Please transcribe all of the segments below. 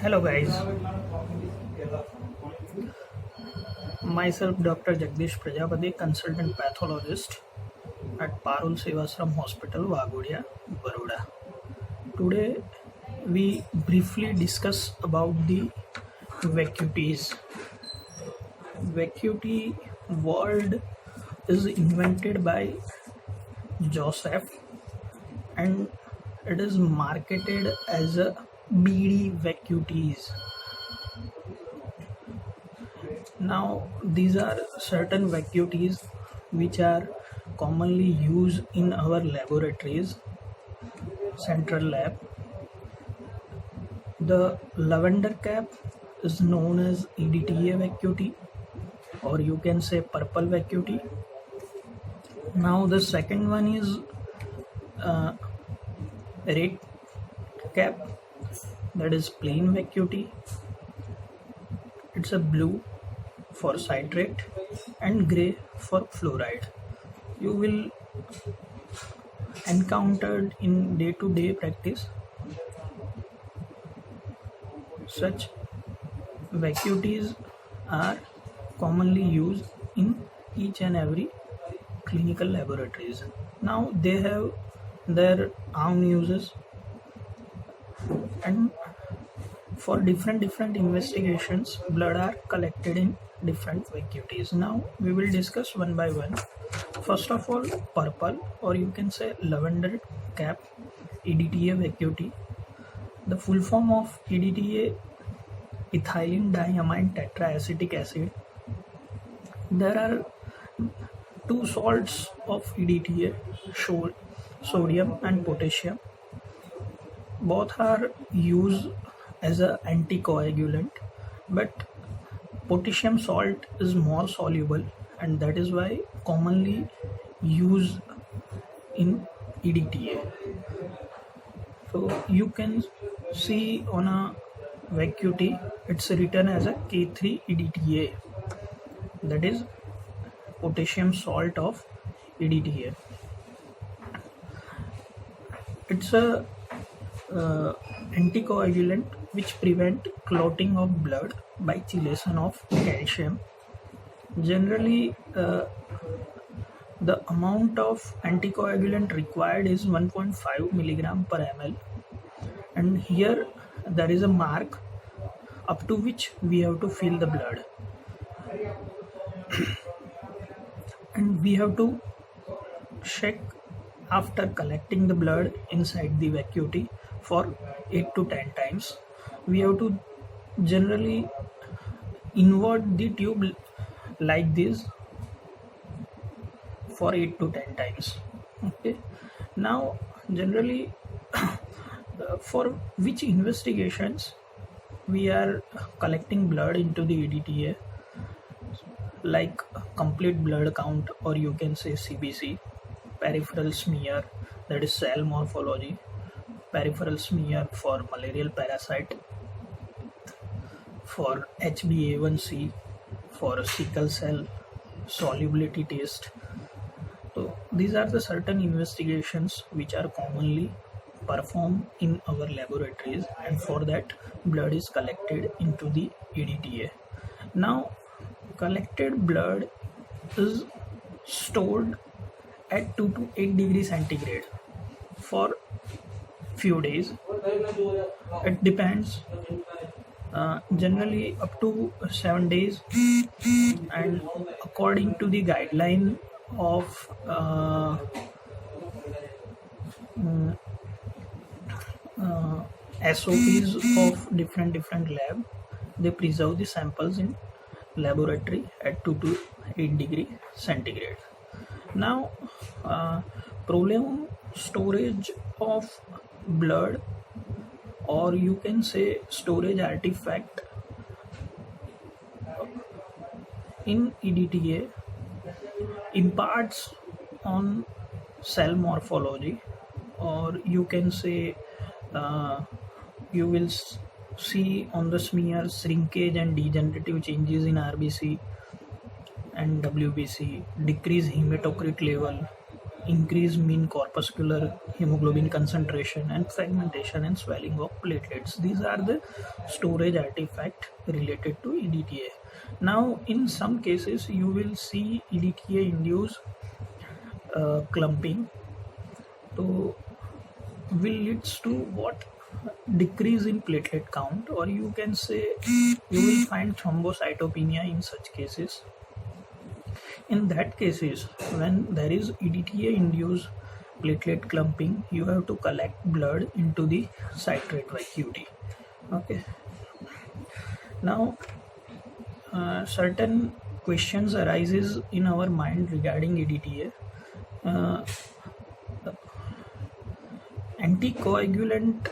Hello guys, myself Dr. Jagdish Prajapati, consultant pathologist at Parul Sevasram Hospital, Waghodia, Baroda. Today we briefly discuss about the vacuities. Vacuity word is invented by Joseph and it is marketed as a BD vacuities. Now, these are certain vacuities which are commonly used in our laboratories, central lab. The lavender cap is known as EDTA vacuity, or you can say purple vacuity. Now, the second one is red cap, that is plain vacuity. It's a blue for citrate and gray for fluoride. You will encounter in day-to-day practice such vacuities are commonly used in each and every clinical laboratories. Now they have their own uses, and for different investigations blood are collected in different vacuities. Now we will discuss one by one. First of all, purple, or you can say lavender cap EDTA vacuity. The full form of EDTA, ethylene diamine tetraacetic acid. There are two salts of EDTA, sodium and potassium. Both are used as an anticoagulant, but potassium salt is more soluble, and that is why commonly used in EDTA. So you can see on a vacuity it's written as a K3 EDTA, that is potassium salt of EDTA. It's a anticoagulant which prevent clotting of blood by chelation of calcium. Generally, the amount of anticoagulant required is 1.5 milligram per ml, and here there is a mark up to which we have to fill the blood, and we have to check after collecting the blood inside the vacuity for 8 to 10 times. We have to generally invert the tube like this for 8 to 10 times. Okay. Now generally for which investigations we are collecting blood into the EDTA, like complete blood count, or you can say CBC, peripheral smear, that is cell morphology, peripheral smear for malarial parasite, for HbA1c, for sickle cell solubility test. So these are the certain investigations which are commonly performed in our laboratories, and for that blood is collected into the EDTA. Now collected blood is stored at 2 to 8 degrees centigrade for few days. It depends, generally up to 7 days, and according to the guideline of SOPs of different lab, they preserve the samples in laboratory at 2 to 8 degree centigrade. Now problem storage of blood, or you can say storage artifact in EDTA, imparts on cell morphology, or you can say you will see on the smear shrinkage and degenerative changes in RBC and WBC, decrease hematocrit level, increase mean corpuscular hemoglobin concentration and fragmentation and swelling of platelets. These are the storage artifact related to EDTA. Now in some cases you will see EDTA induce clumping, so will leads to what, decrease in platelet count, or you can say you will find thrombocytopenia in such cases. In that cases, when there is EDTA induced platelet clumping, you have to collect blood into the citrate vacuity. Okay. Now certain questions arises in our mind regarding EDTA. Anticoagulant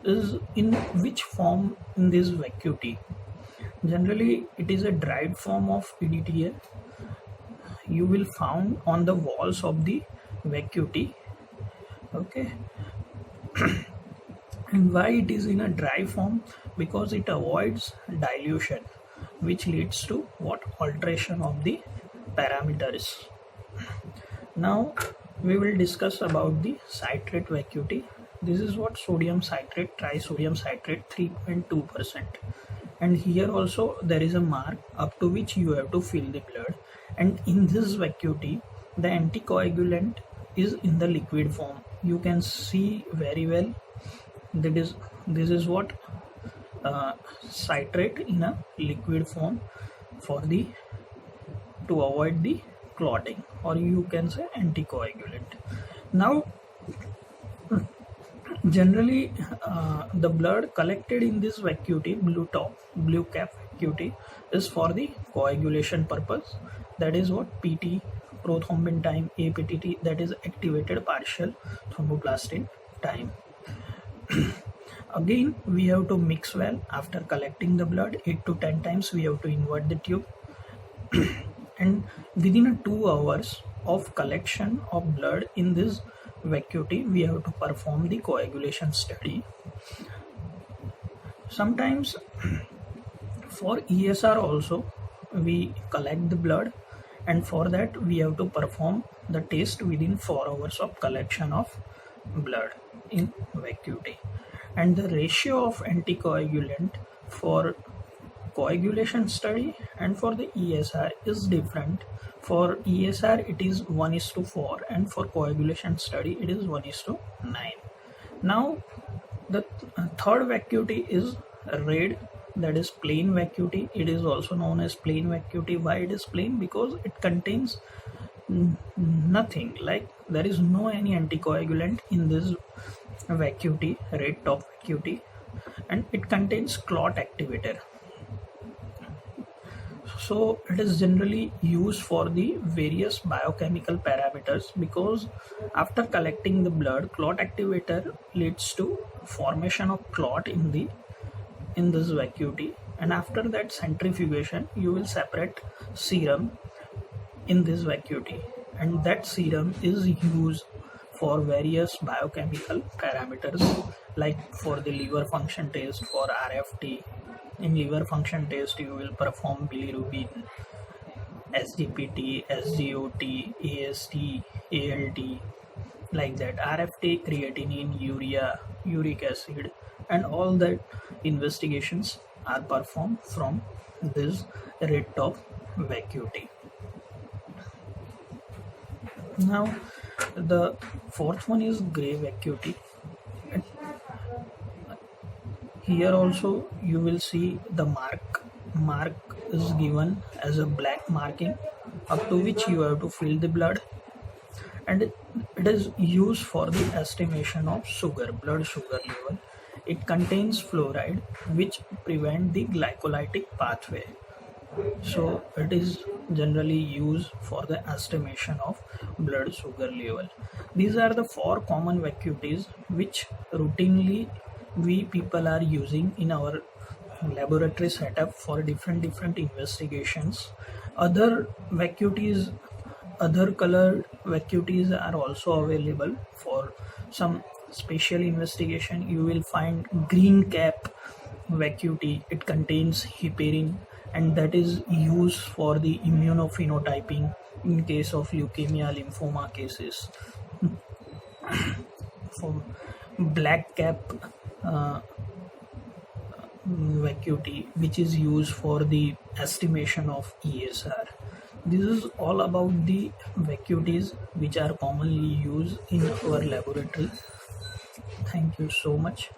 is in which form in this vacuity? Generally it is a dried form of EDTA. You will found on the walls of the vacuity. Okay. And why it is in a dry form? Because it avoids dilution, which leads to what, alteration of the parameters. Now we will discuss about the citrate vacuity. This is what sodium citrate, trisodium citrate 3.2%, and here also there is a mark up to which you have to fill the blood, and in this vacuity the anticoagulant is in the liquid form. You can see very well that is, this is what citrate in a liquid form for the, to avoid the clotting, or you can say anticoagulant. Now generally the blood collected in this vacuity, blue cap vacuity, is for the coagulation purpose. That is what PT, prothrombin time, APTT, that is activated partial thromboplastin time. Again we have to mix well. After collecting the blood 8 to 10 times we have to invert the tube and within 2 hours of collection of blood in this vacuity we have to perform the coagulation study. Sometimes for ESR also we collect the blood, and for that we have to perform the test within 4 hours of collection of blood in vacuity. And the ratio of anticoagulant for coagulation study and for the ESR is different. For ESR it is 1:4, and for coagulation study it is 1:9. Now the third vacuity is red, that is plain vacuity. It is also known as plain vacuity. Why it is plain? Because it contains nothing, like there is no any anticoagulant in this vacuity, red top vacuity, and it contains clot activator. So it is generally used for the various biochemical parameters, because after collecting the blood, clot activator leads to formation of clot in this vacuity, and after that centrifugation you will separate serum in this vacuity, and that serum is used for various biochemical parameters, like for the liver function test, for RFT. In liver function test you will perform bilirubin, SGPT, SGOT, AST, ALT, like that. RFT, creatinine, urea, uric acid, and all that investigations are performed from this red top vacuity. Now the fourth one is gray vacuity. Here also you will see the mark is given as a black marking up to which you have to fill the blood, and it is used for the estimation of sugar, blood sugar level. It contains fluoride which prevent the glycolytic pathway, so it is generally used for the estimation of blood sugar level. These are the 4 common vacuities which routinely we people are using in our laboratory setup for different investigations. Other vacuities, other colored vacuities are also available for some special investigation. You will find green cap vacuity. It contains heparin, and that is used for the immunophenotyping in case of leukemia, lymphoma cases. For black cap uh, vacuity, which is used for the estimation of ESR. This is all about the vacuities which are commonly used in our laboratory. Thank you so much.